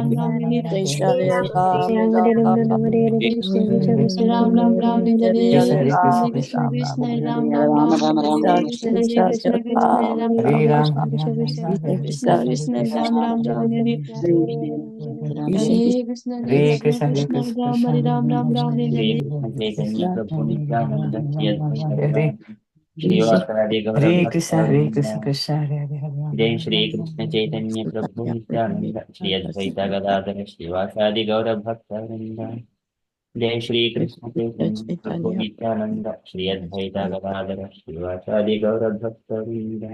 Ram Ram Hare Krishna Hare Hare Ram Ram Ram Ram Ram Hare Hare Krishna Krishna Krishna Ram Ram Ram Hare Hare Krishna Hare Krishna Krishna Ram Ram Ram Hare Hare Krishna Hare Krishna Krishna Hare Ram Ram Hare Krishna Krishna Krishna Krishna Krishna Ram Ram Ram Hare Hare Krishna Hare Krishna Krishna Ram Hare Ram Ram Ram Hare Hare चैतन्य प्रभु Nityanand Shri Advaita Hare श्रीवासादि गौर Krishna, Hare भक्तवृंद Krishna, Krishna Hare Hare, जय श्री कृष्ण चैतन्य प्रभु नित्यानंद श्री अद्वैत गदाधर श्रीवासादि गौर भक्तवृंद जय श्री कृष्ण चैतन्य प्रभु नित्यानंद श्री अद्वैत गदाधर श्रीवासादि गौर भक्तवृंद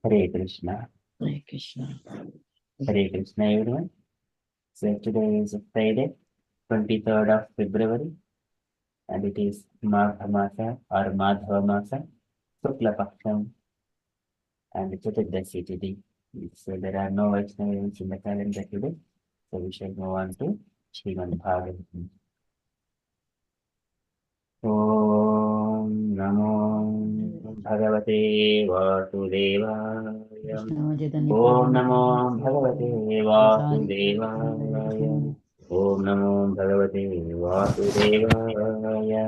हरे Krishna everyone. So today is Friday, 23rd of February, and it is Magha Masa or Madhava Masa, Shukla Paksham, and Chaturdashi Tithi. So there are no Vaishnava events in the calendar today, so we shall move on to Srimad Bhagavatam. Om Namo Bhagavate Vasudevaya. Om Namo Bhagavate Vasudevaya. Om Namo Bhagavate Vasudevaya.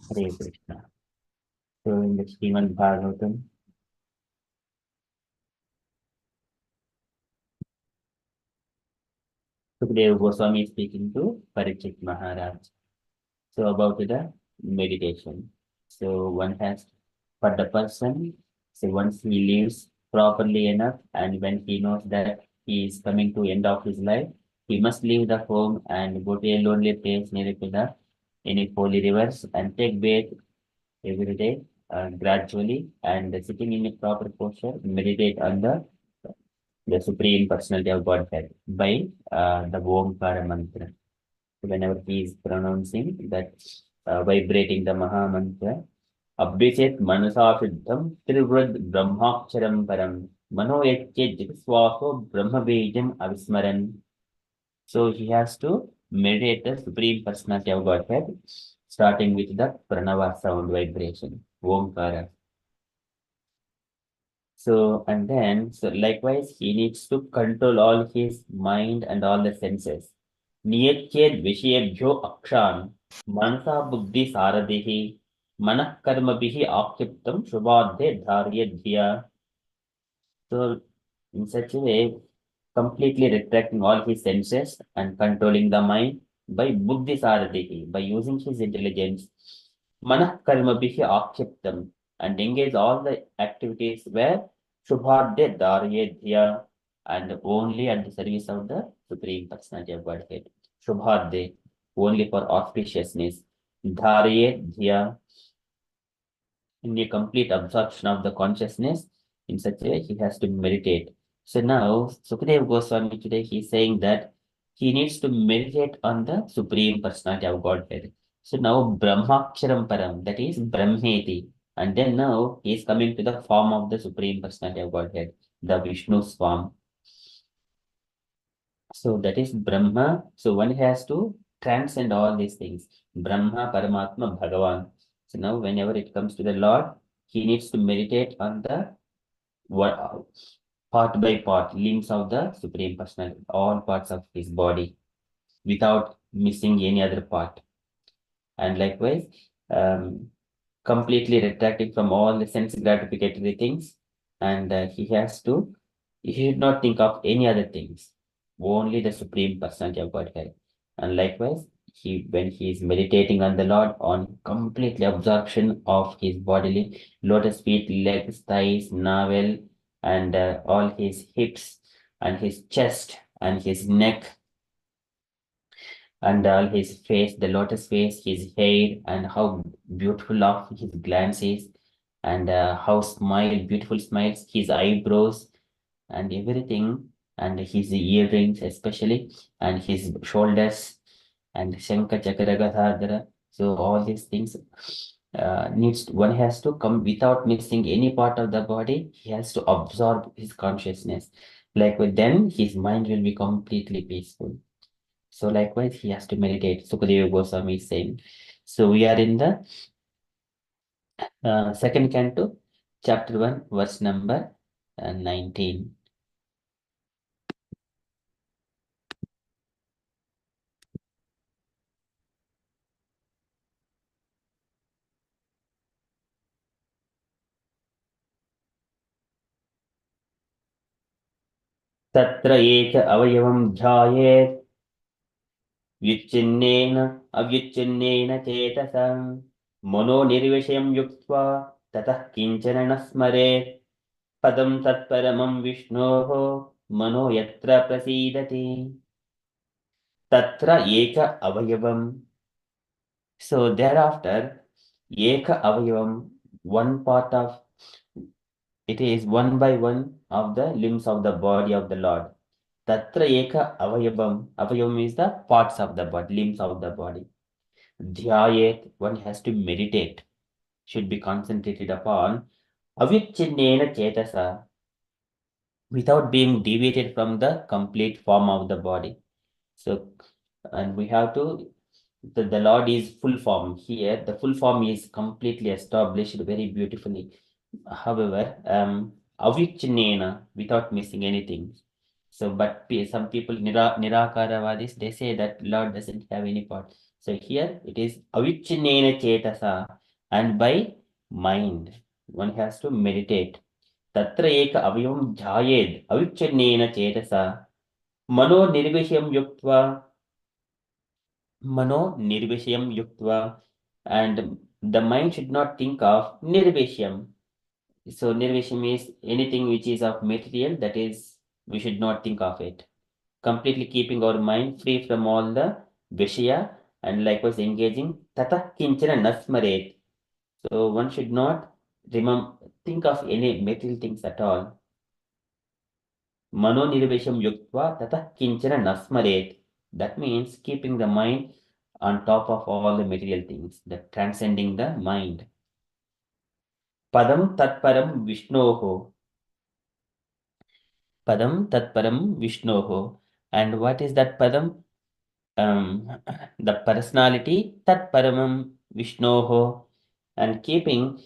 Hare Krishna. So in the Srimad Bhagavatam, Sukadeva Goswami is speaking to Parikshit Maharaj. So about the meditation. So one has, for the person, so once he lives properly enough and when he knows that he is coming to end of his life, he must leave the home and go to a lonely place near to the any holy rivers and take bath every day gradually and sitting in a proper posture, meditate on the Supreme Personality of Godhead by the Omkara mantra. Whenever he is pronouncing that, vibrating the Maha mantra, Abhiset Manasa Siddham Trivrad Brahmaksharam Param Mano Yacche Jitaswaso Brahma Bejam Avismaran. So he has to meditate the Supreme Personality of Godhead, starting with the Pranava sound vibration, Omkara. So, and then, so likewise, he needs to control all his mind and all the senses. Niyached Vishayabhyo Akshan, Manasa Buddhi Saradihi, Manah Karma Bihi Akiptam Shubhadhe Dharyadhya. So, in such a way, completely retracting all his senses and controlling the mind by Buddhi Saradihi, by using his intelligence, Manah Karma Bihi Akiptam, and engage all the activities where Shubhadya Dharyadhya and only at the service of the Supreme Personality of Godhead. Shubhadya, only for auspiciousness. Dharyadhya, in the complete absorption of the consciousness. In such a way, he has to meditate. So now, Sukadeva Goswami today, he is saying that he needs to meditate on the Supreme Personality of Godhead. So now, Brahmaksharam Param, that is Brahmeti. And then now, he is coming to the form of the Supreme Personality of Godhead, the Vishnu's form. So that is Brahma. So one has to transcend all these things. Brahma, Paramatma, Bhagavan. So now whenever it comes to the Lord, he needs to meditate on the what, part by part, limbs of the Supreme Personality, all parts of his body, without missing any other part. And likewise, completely retracting from all the sense gratificatory things. And he should not think of any other things, only the Supreme Personality of Godhead. And likewise, when he is meditating on the Lord, on completely absorption of his bodily lotus feet, legs, thighs, navel, and all his hips, and his chest, and his neck, and all his face, the lotus face, his hair, and how beautiful of his glance is, and how beautiful smiles, his eyebrows, and everything, and his earrings especially, and his shoulders, and Shankha Chakra Gadadhara. So all these things one has to come without missing any part of the body. He has to absorb his consciousness. Like then his mind will be completely peaceful. So likewise, he has to meditate. Sukadeva Goswami is saying. So we are in the second canto, chapter 1, verse number 19. तत्र एक अवयवं ध्यायेत् व्युच्छिन्नेन अव्युच्छिन्नेन चेतसा मनो निर्विषयं युक्त्वा ततः किञ्चन न स्मरेत् पदं तत्परमं विष्णोः मनो यत्र प्रसीदति तत्र एक अवयवम्. So thereafter, eka avayavam, one part of it is one by one of the limbs of the body of the Lord. Tatra eka avayavam is the parts of the body, limbs of the body. Dhyayet, one has to meditate, should be concentrated upon. Avichinnena chetasa, without being deviated from the complete form of the body. So, and we have to the Lord is full form. Here, the full form is completely established very beautifully. However, avichinena, without missing anything. So, but some people, Nirakaravadis, they say that Lord doesn't have any part. So here it is avichinena chetasa, and by mind, one has to meditate. Tatra eka avayavam jhayed, avichinena chetasa, mano nirvishayam yuktva, Mano nirvishayam yuktva, and the mind should not think of nirvishayam. So nirvishayam is anything which is of material, that is, we should not think of it. Completely keeping our mind free from all the vishaya and likewise engaging tata kinchana nasmaret. So one should not think of any material things at all. Mano nirvishayam yuktva tata kinchana nasmaret. That means keeping the mind on top of all the material things, that transcending the mind. Padam tatparam Vishnoho. Padam tatparam Vishnoho. And what is that Padam? The personality tatparamam Vishnoho. And keeping,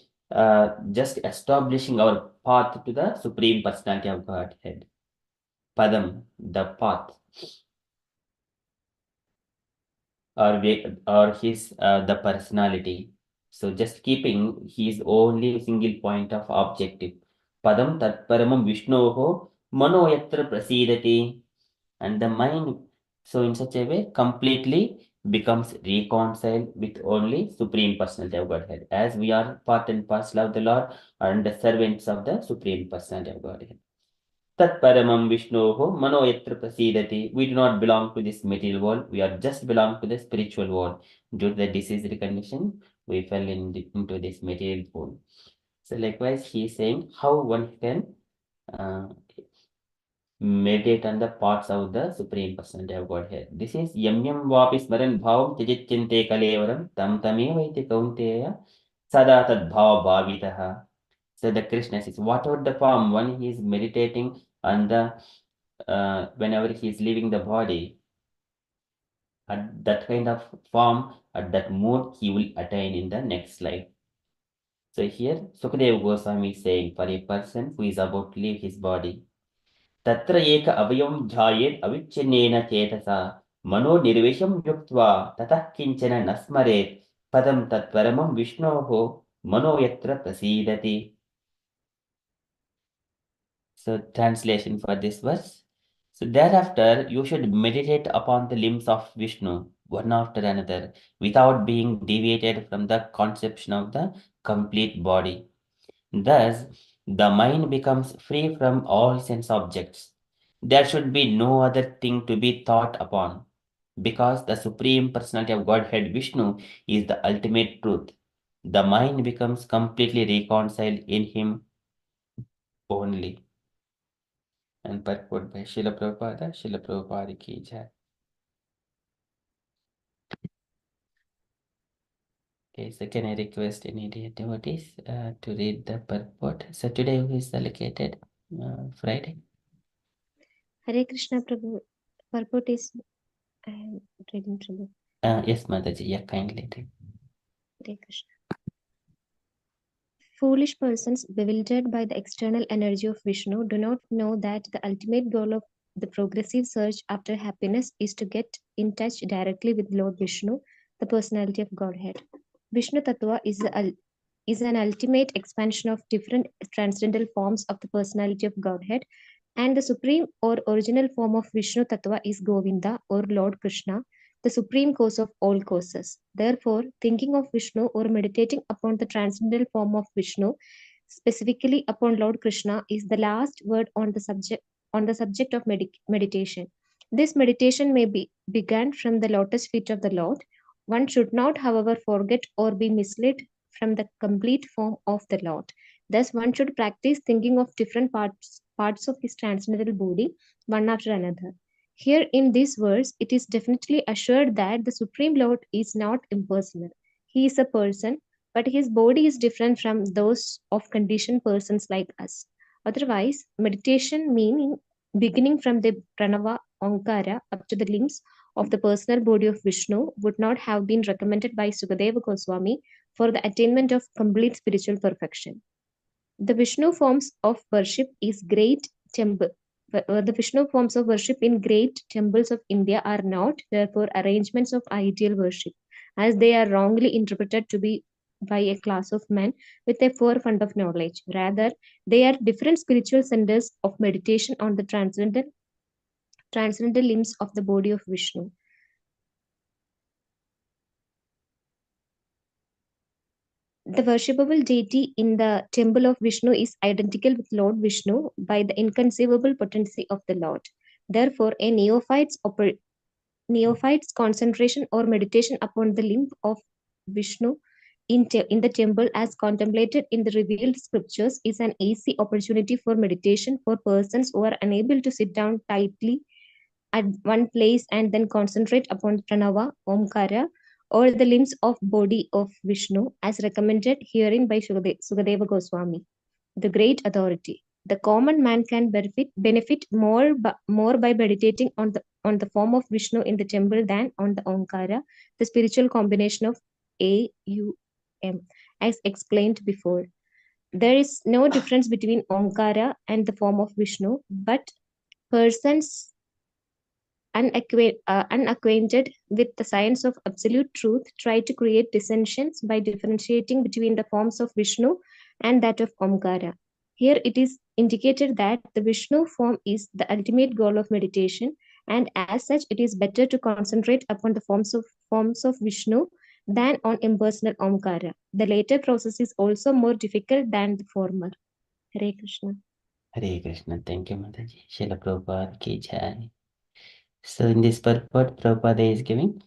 just establishing our path to the Supreme Personality of Godhead. Padam, the path. Or his the personality. So just keeping his only single point of objective. Padam tatparamam Vishnoho mano yatra prasidati, and the mind so in such a way completely becomes reconciled with only Supreme Personality of Godhead, as we are part and parcel of the Lord and the servants of the Supreme Personality of Godhead. Tat paramam Vishnoho mano yatra prasidati. We do not belong to this material world. We are just belong to the spiritual world. Due to the disease condition, we fell into this material world. So likewise, he is saying how one can uh, meditate on the parts of the Supreme Personality of Godhead. This is yam yam vapi smaran bhavam tyajityante kalevaram tam tamevaiti kaunteya sada tad bhava bhavitaha. So the Krishna says, whatever the form, one he is meditating on the whenever he is leaving the body, at that kind of form, at that mood, he will attain in the next life. So here, Sukadeva Goswami is saying, for a person who is about to leave his body, Tatra eka avayam jhayet avichinena chetasa mano nirvisham yuktva tatah kinchana nasmaret padam tatparamam Vishnoho mano yatra prasidati. So, translation for this verse. So, thereafter, you should meditate upon the limbs of Vishnu, one after another, without being deviated from the conception of the complete body. Thus, the mind becomes free from all sense objects. There should be no other thing to be thought upon, because the Supreme Personality of Godhead Vishnu is the ultimate truth. The mind becomes completely reconciled in Him only. And purport by Srila Prabhupada, Srila Prabhupada ki jai. Okay, so can I request any devotees to read the purport? So today who is allocated? Friday? Hare Krishna Prabhu. Purport is I am reading Prabhu. Yes, Mataji, yeah, kindly read. Hare Krishna. Foolish persons, bewildered by the external energy of Vishnu, do not know that the ultimate goal of the progressive search after happiness is to get in touch directly with Lord Vishnu, the personality of Godhead. Vishnu Tattva is an ultimate expansion of different transcendental forms of the personality of Godhead, and the supreme or original form of Vishnu Tattva is Govinda or Lord Krishna, the supreme cause of all causes. Therefore, thinking of Vishnu or meditating upon the transcendental form of Vishnu, specifically upon Lord Krishna, is the last word on the subject of meditation. This meditation may be begun from the lotus feet of the Lord. One should not, however, forget or be misled from the complete form of the Lord. Thus, one should practice thinking of different parts of his transcendental body, one after another. Here in this verse, it is definitely assured that the Supreme Lord is not impersonal. He is a person, but his body is different from those of conditioned persons like us. Otherwise, meditation meaning beginning from the pranava Onkara up to the limbs of the personal body of Vishnu would not have been recommended by Sukadeva Goswami for the attainment of complete spiritual perfection. The Vishnu forms of worship is great temple. The Vishnu forms of worship in great temples of India are not, therefore, arrangements of ideal worship, as they are wrongly interpreted to be by a class of men with a poor fund of knowledge. Rather, they are different spiritual centers of meditation on the transcendental limbs of the body of Vishnu. The worshipable deity in the temple of Vishnu is identical with Lord Vishnu by the inconceivable potency of the Lord. Therefore, a neophyte's concentration or meditation upon the limb of Vishnu in the temple as contemplated in the revealed scriptures is an easy opportunity for meditation for persons who are unable to sit down tightly at one place and then concentrate upon pranava, omkara, or the limbs of body of Vishnu as recommended herein by Sukadeva Goswami, the great authority. The common man can benefit more by meditating on the form of Vishnu in the temple than on the Omkara, the spiritual combination of A, U, M, as explained before. There is no difference between Omkara and the form of Vishnu, but persons unacquainted with the science of absolute truth try to create dissensions by differentiating between the forms of Vishnu and that of Omkara. Here it is indicated that the Vishnu form is the ultimate goal of meditation, and as such, it is better to concentrate upon the forms of Vishnu than on impersonal Omkara. The later process is also more difficult than the former. Hare Krishna. Hare Krishna. Thank you, Mataji. Srila Prabhupada ki jai. So in this purport, Prabhupada is giving,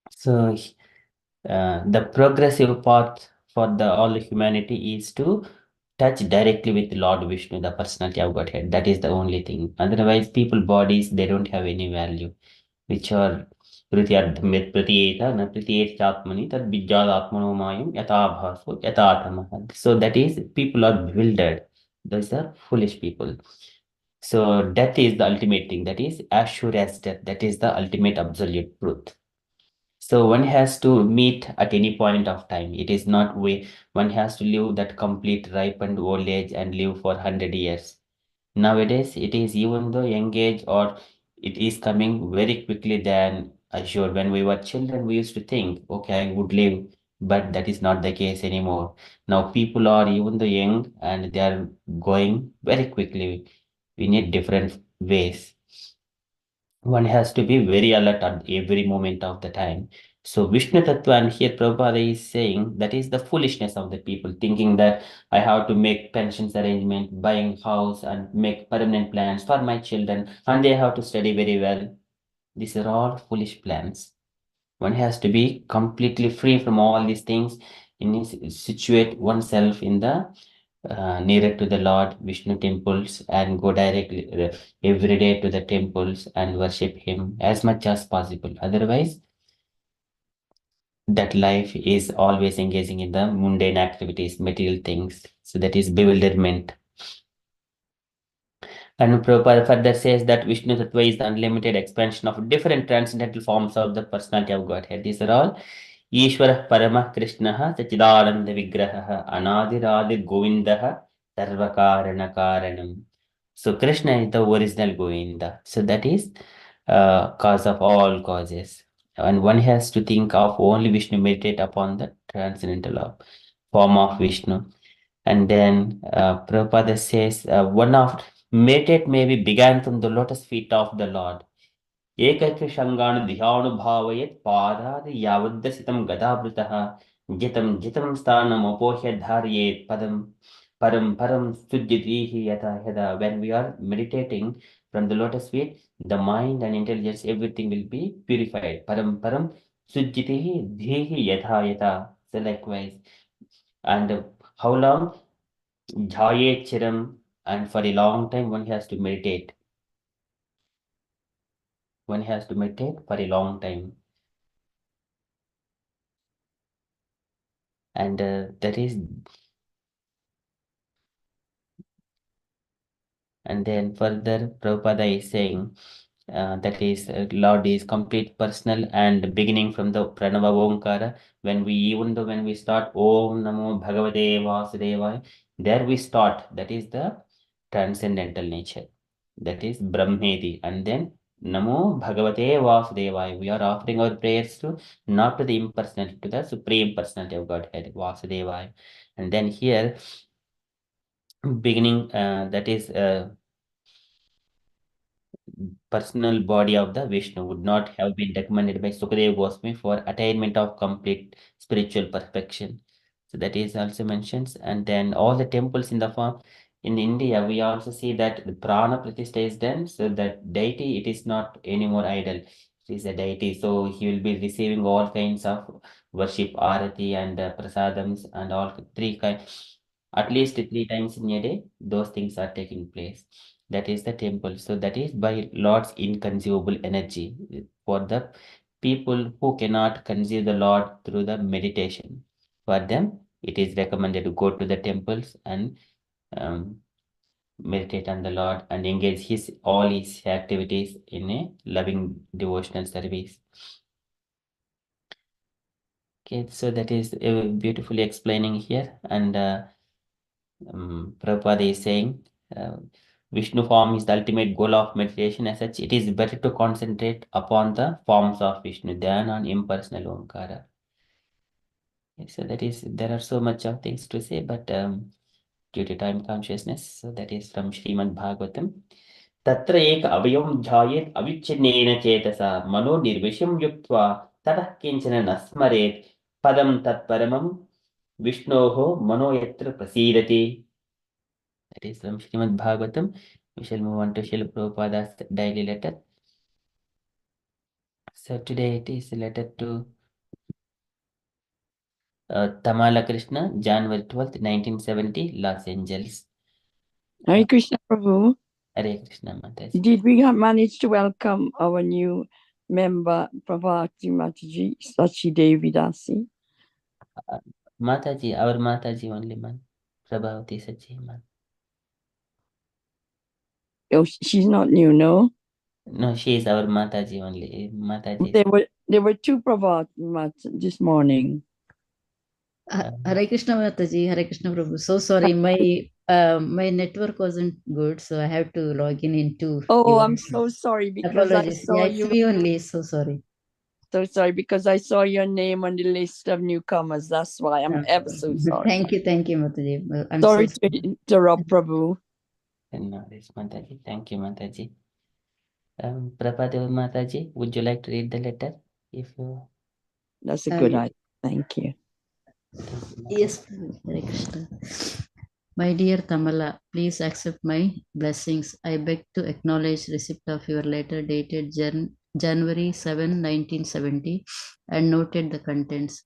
so the progressive path for the all humanity is to touch directly with Lord Vishnu, the personality of Godhead. That is the only thing. Otherwise, people bodies, they don't have any value, which are pratyeta na pratyet chatmani tad vidyad atmano mayam yata bhaso yata tamah. So that is, people are bewildered. Those are foolish people. So death is the ultimate thing. That is as sure as death. That is the ultimate absolute truth. So one has to meet at any point of time. It is not way one has to live that complete ripened old age and live for 100 years. Nowadays, it is even though young age or it is coming very quickly than assured. When we were children, we used to think, okay, I would live, but that is not the case anymore. Now people are even though young and they are going very quickly. We need different ways. One has to be very alert at every moment of the time. So Vishnu Tattva, and here Prabhupada is saying that is the foolishness of the people, thinking that I have to make pensions arrangement, buying house and make permanent plans for my children, and they have to study very well. These are all foolish plans. One has to be completely free from all these things and situate oneself in the nearer to the Lord Vishnu temples and go directly every day to the temples and worship Him as much as possible. Otherwise, that life is always engaging in the mundane activities, material things. So that is bewilderment. And Prabhupada further says that Vishnu Tattva is the unlimited expansion of different transcendental forms of the personality of Godhead. These are all ईश्वरः परमः कृष्णः सच्चिदानन्दविग्रहः अनादिरादिर्गोविन्दः सर्वकारणकारणम्. So Krishna is the original Govinda. So that is cause of all causes. And one has to think of only Vishnu, meditate upon the transcendental form of Vishnu. And then Prabhupada says, one of meditate may be began from the lotus feet of the Lord. एकैकशृङ्गानुधियानुभावयत् पादादि यावद्दसितं गदावृतः जितं जितं स्थानमपोह्य धारयेत् पदं param param sujjitihi yata yada. When we are meditating from the lotus feet, the mind and intelligence, everything will be purified. Param param sujjitihi dhihi yata yata. So likewise. And how long? Jhaye chiram. And for a long time one has to meditate. One has to meditate for a long time. And that is, and then further Prabhupada is saying that is Lord is complete personal and beginning from the Pranava Omkara. When we, even though when we start Om Namo Bhagavate Vasudevaya, there we start. That is the transcendental nature. That is Brahmedi. And then Namo Bhagavate Vasudevaya. We are offering our prayers to not to the impersonality, to the Supreme Personality of Godhead, Vasudevaya. And then here beginning that is personal body of the Vishnu would not have been recommended by Sukadeva Goswami for attainment of complete spiritual perfection. So that is also mentioned. And then all the temples in the form in India, we also see that the prana pratishtha is done. So that deity, it is not anymore idol. It is a deity. So he will be receiving all kinds of worship, arati and prasadams and all three kinds. At least 3 times in a day, those things are taking place. That is the temple. So that is by Lord's inconceivable energy for the people who cannot conceive the Lord through the meditation. For them, it is recommended to go to the temples and um, meditate on the Lord and engage his all his activities in a loving devotional service. Okay, so that is beautifully explaining here, and Prabhupada is saying Vishnu form is the ultimate goal of meditation. As such, it is better to concentrate upon the forms of Vishnu than on impersonal Omkara. Okay, so that is, there are so much of things to say, but due to time consciousness, so that is from Srimad Bhagavatam. तत्र एक अवयवं ध्यायेत् अविच्छिन्नेन चेतसा मनो निर्विषं युक्त्वा ततः किञ्चन न स्मरेत् पदं तत्परमं विष्णोः मनो यत्र प्रसीदति. That is from Srimad Bhagavatam. We shall move on to Srila Prabhupada's daily letter. So today it is letter to Tamala Krishna, January 12th, 1970, Los Angeles. Hare Krishna Prabhu. Hare Krishna Mataji. Did we manage to welcome our new member, Prabhati Mataji, Sachi Devi Dasi? Mataji, our Mataji only man. Prabhavati Sachi man. Oh, she's not new, no? No, she is our Mataji only. Mataji. There were two Prabhat this morning. Hare Krishna Mataji, Hare Krishna Prabhu. So sorry, my network wasn't good, so I have to log in into. Oh, I'm so sorry because apologies. I saw It's you. me only. So sorry. So sorry because I saw your name on the list of newcomers. That's why I'm ever so sorry. Thank you, Mataji. I'm sorry so to interrupt, Prabhu. No, this Mataji. Thank you, Mataji. Prabhadev Mataji, would you like to read the letter? If you. That's a good idea. Thank you. Yes, Hare Krishna. My dear Tamala, please accept my blessings. I beg to acknowledge receipt of your letter dated January 7, 1970 and noted the contents.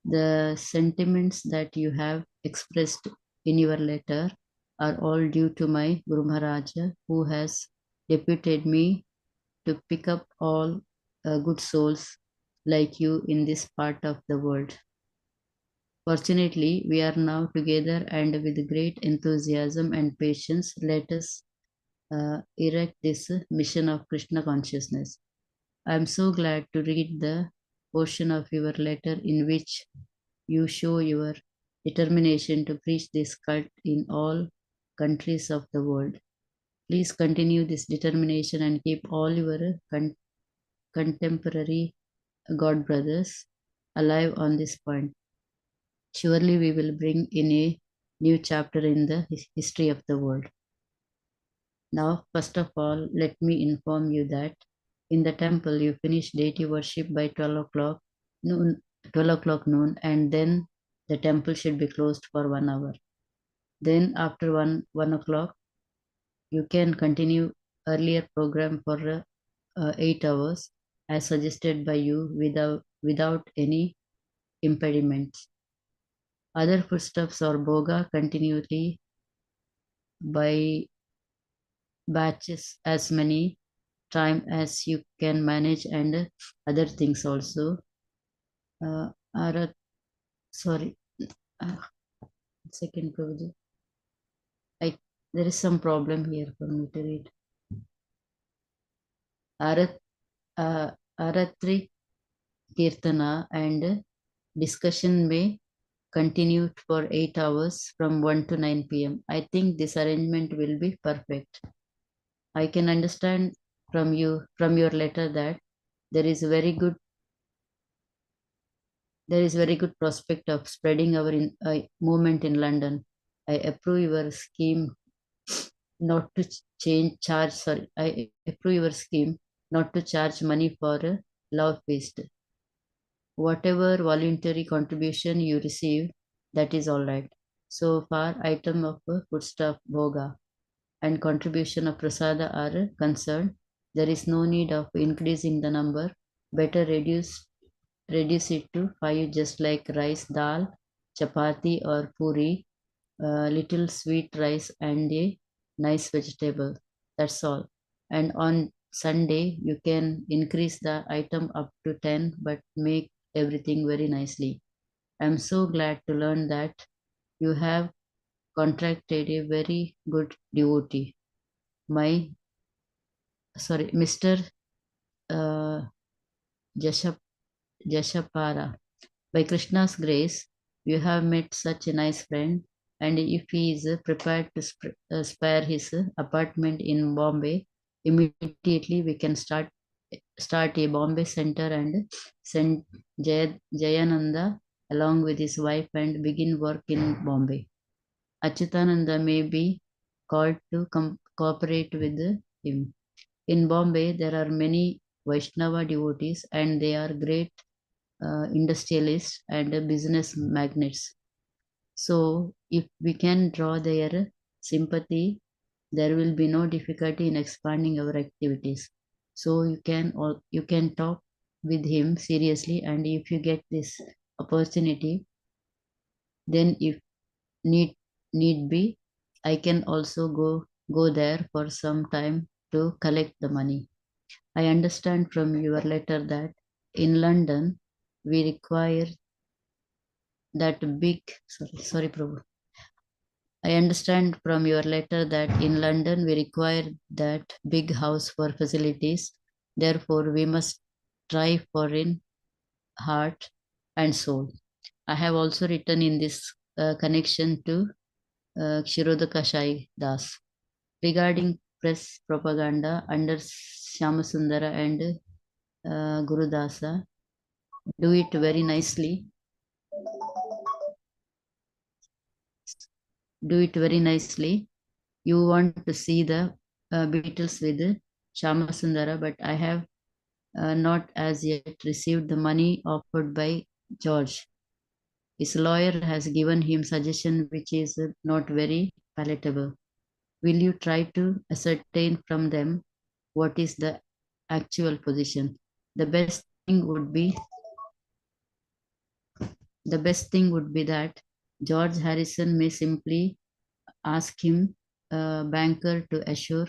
The sentiments that you have expressed in your letter are all due to my Guru Maharaja, who has deputed me to pick up all good souls like you in this part of the world. Fortunately, we are now together, and with great enthusiasm and patience, let us erect this mission of Krishna consciousness. I am so glad to read the portion of your letter in which you show your determination to preach this cult in all countries of the world. Please continue this determination and keep all your contemporary God brothers alive on this point. Surely we will bring in a new chapter in the history of the world. Now, first of all, let me inform you that in the temple you finish deity worship by 12 o'clock noon, and then the temple should be closed for 1 hour. Then after 1 o'clock, you can continue earlier program for 8 hours as suggested by you without any impediments. Other foodstuffs or boga continually by batches as many time as you can manage, and other things also. Are sorry, second Prabhuji. There is some problem here for me to read. Aratri Kirtana and discussion may continue for 8 hours from 1 to 9 p.m. I think this arrangement will be perfect. I can understand from your letter that there is very good prospect of spreading our movement in London. I approve your scheme not to charge. Sorry, I approve your scheme not to charge money for a love feast. Whatever voluntary contribution you receive, that is all right. So far, item of foodstuff, bhoga, and contribution of prasada are concerned, there is no need of increasing the number. Better reduce it to 5, just like rice, dal, chapati or puri, little sweet rice and a nice vegetable. That's all. And on Sunday, you can increase the item up to 10, but make everything very nicely. I'm so glad to learn that you have contracted a very good devotee. Mr. Uh, Jashapara. By Krishna's grace, you have met such a nice friend, and if he is prepared to spare his apartment in Bombay, immediately we can start a Bombay center and send Jayananda along with his wife and begin work in Bombay. Achyutananda may be called to cooperate with him. In Bombay, there are many Vaishnava devotees, and they are great industrialists and business magnates. So, if we can draw their sympathy, there will be no difficulty in expanding our activities. So you can talk with him seriously, and if you get this opportunity, then if need be, I can also go there for some time to collect the money. I understand from your letter that in London we require that big sorry Prabhu. I understand from your letter that in London we require that big house for facilities. Therefore, we must try for in heart and soul. I have also written in this connection to Kshirodaka Shai Das regarding press propaganda under Shyamasundara and Gurudasa. Do it very nicely. Do it very nicely. You want to see the Beatles with Shyamasundara, but I have not as yet received the money offered by George. His lawyer has given him suggestion which is not very palatable. Will you try to ascertain from them what is the actual position? The best thing would be that George Harrison may simply ask him, banker, to assure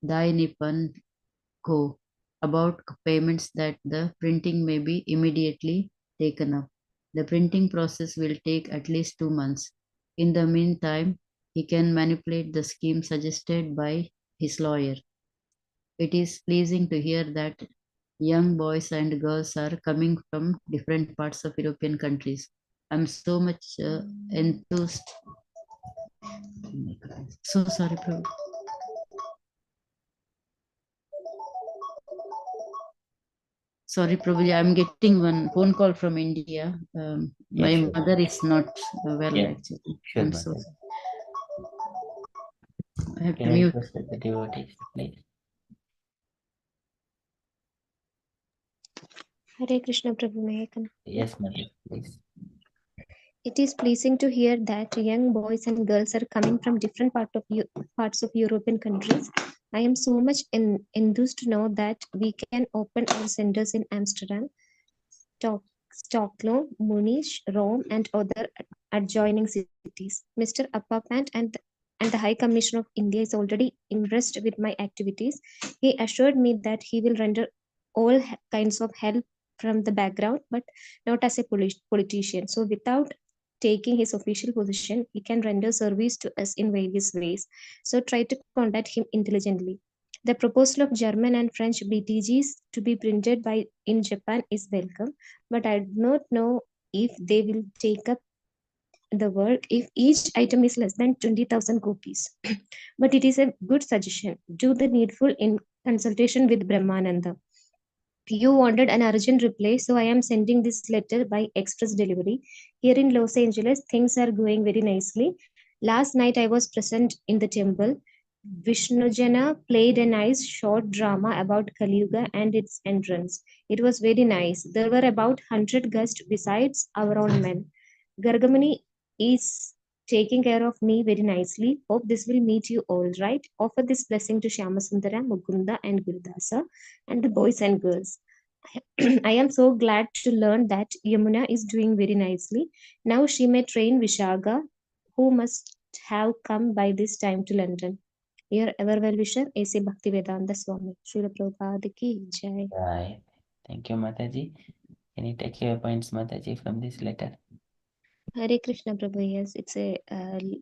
Dai Nippon Co. about payments that the printing may be immediately taken up. The printing process will take at least 2 months. In the meantime, he can manipulate the scheme suggested by his lawyer. It is pleasing to hear that young boys and girls are coming from different parts of European countries. I'm so much enthused. So sorry, Prabhu. Sorry, Prabhuji, I'm getting one phone call from India. My sure. mother is not well, Yeah, actually. sure, I'm so Mataji. sorry. I have Can to I mute. request the devotees, please? Hare Krishna Prabhu, may I come? Yes, Mataji, please. It is pleasing to hear that young boys and girls are coming from different parts of European countries. I am so much enthused to know that we can open our centers in Amsterdam, Stockholm, Munich, Rome, and other adjoining cities. Mr. Appapant and the High Commissioner of India is already impressed with my activities. He assured me that he will render all kinds of help from the background, but not as a politician. So, without taking his official position, he can render service to us in various ways. So, try to contact him intelligently. The proposal of German and French BTGs to be printed by in Japan is welcome, but I do not know if they will take up the work if each item is less than 20,000 copies. But it is a good suggestion. Do the needful in consultation with Brahmananda. You wanted an urgent reply, so I am sending this letter by express delivery. Here in Los Angeles, things are going very nicely. Last night I was present in the temple. Vishnujana played a nice short drama about Kali Yuga and its entrance. It was very nice. There were about 100 guests besides our own men. Gargamuni is taking care of me very nicely. Hope this will meet you all right. Offer this blessing to Shyamasundara, Mukunda, and Gurudasa, and the boys and girls. I am so glad to learn that Yamuna is doing very nicely. Now she may train Vishaga, who must have come by this time to London. Your ever well wisher, A.C. Bhaktivedanta Swami. Srila Prabhupada ki jai. Right. Thank you, Mataji. Can you take your points, Mataji, from this letter? Hare Krishna Prabhu, yes, it's a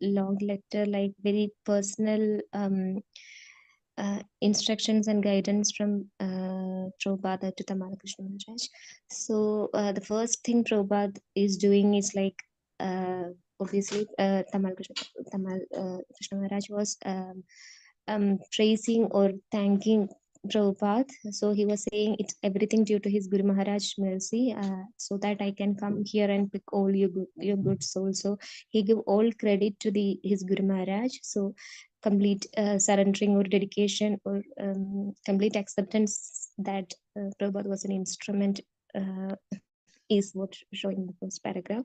long letter, like very personal instructions and guidance from Prabhupada to Tamal Krishna Maharaj. So the first thing Prabhupada is doing is like obviously Tamal Krishna Maharaj was praising or thanking Prabhupada. So he was saying it's everything due to his Guru Maharaj mercy, so that I can come here and pick all your good souls. So he give all credit to the his Guru Maharaj. So complete surrendering or dedication or complete acceptance that Prabhupada was an instrument is what showing the first paragraph.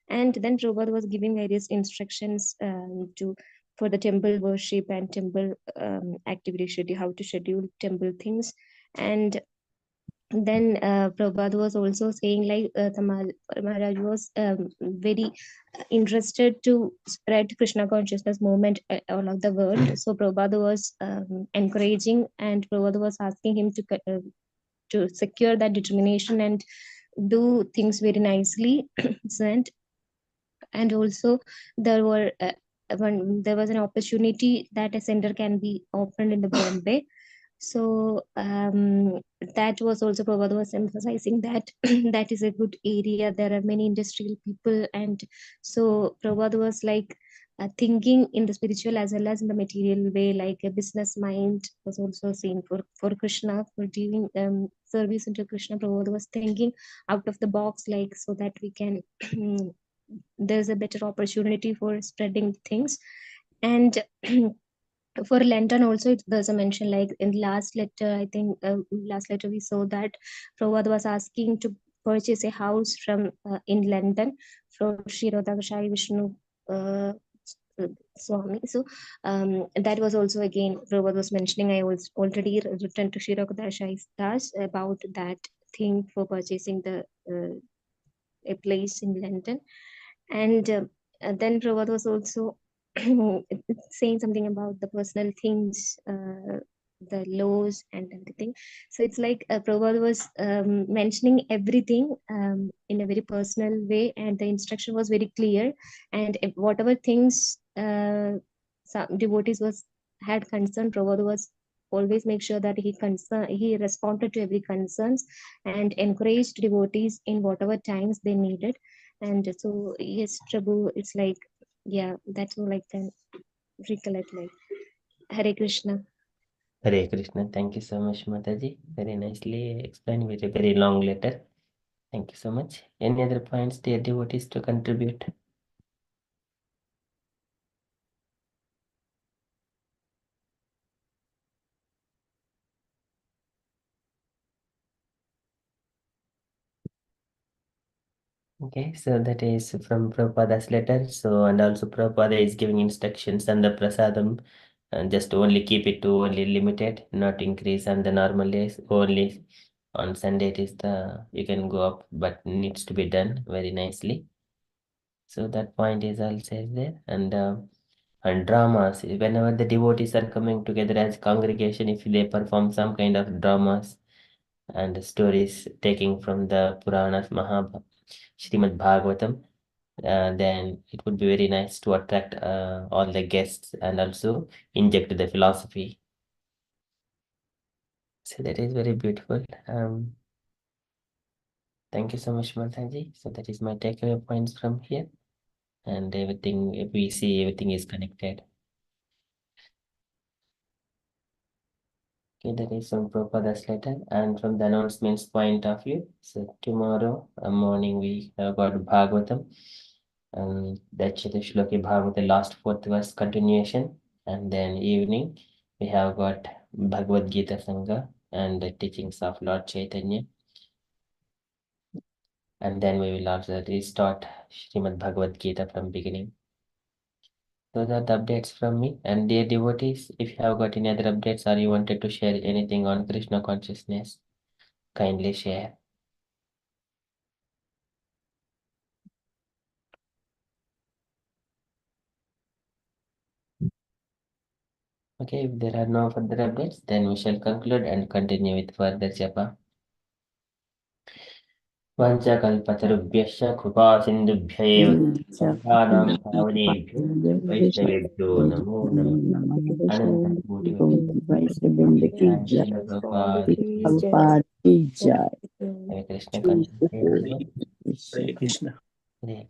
And then Prabhupada was giving various instructions to for the temple worship and temple activity schedule, how to schedule temple things. And then Prabhupada was also saying like Tamal Maharaj was very interested to spread Krishna consciousness movement all over the world. So Prabhupada was encouraging, and Prabhupada was asking him to secure that determination and do things very nicely. And also there were when there was an opportunity that a center can be opened in the Bombay. So that was also Prabhupada was emphasizing that that is a good area. There are many industrial people, and so Prabhupada was like thinking in the spiritual as well as in the material way, like a business mind was also seen for Krishna, for giving service into Krishna. Prabhupada was thinking out of the box, like so that we can there's a better opportunity for spreading things. And for London also there's a mention like in last letter, I think last letter we saw that Prabhupada was asking to purchase a house from in London for Shirodakashai Vishnu uh, Swami. So that was also again Prabhupada was mentioning. I was already written to Shirodakashai Das about that thing for purchasing the a place in London. And then Prabhupada was also saying something about the personal things, the laws and everything. So it's like Prabhupada was mentioning everything in a very personal way, and the instruction was very clear. And if whatever things some devotees was had concern, Prabhupada was always make sure that he responded to every concerns and encouraged devotees in whatever times they needed. And so yes, Prabhu, it's like, yeah, that's all I can recollect. Like, Hare Krishna. Hare Krishna. Thank you so much, Mataji. Very nicely explained with a very long letter. Thank you so much. Any other points, dear devotees, to contribute? Okay, so that is from Prabhupada's letter. So, and also Prabhupada is giving instructions and the prasadam, and just only keep it to only limited, not increase on the normal days. Only on Sunday it is you can go up, but needs to be done very nicely. So that point is also there. And dramas, whenever the devotees are coming together as congregation, if they perform some kind of dramas and stories taking from the Puranas, Srimad Bhagavatam, then it would be very nice to attract all the guests and also inject the philosophy. So that is very beautiful. Thank you so much, Mataji. So that is my takeaway points from here. And everything, if we see everything is connected. Okay, that is from Prabhupada's letter. And from the announcements point of view, so tomorrow morning we have got Bhagavatam. That's the Shloki Bhagavatam, last fourth verse continuation. And then evening we have got Bhagavad Gita Sangha and the teachings of Lord Chaitanya. And then we will also restart Srimad Bhagavad Gita from beginning. Those are the updates from me. And dear devotees, if you have got any other updates or you wanted to share anything on Krishna consciousness, kindly share. Okay, if there are no further updates, then we shall conclude and continue with further japa. Vanchakalpatarubhyascha कृपा सिन्धुभ्य एव पन्थानां पावनेभ्यो वैष्णवेभ्यो नमो नमः अनन्तकोटि Srila Prabhupada ki Jai. Hare Krishna. Jai. Hare Hare Krishna. Hare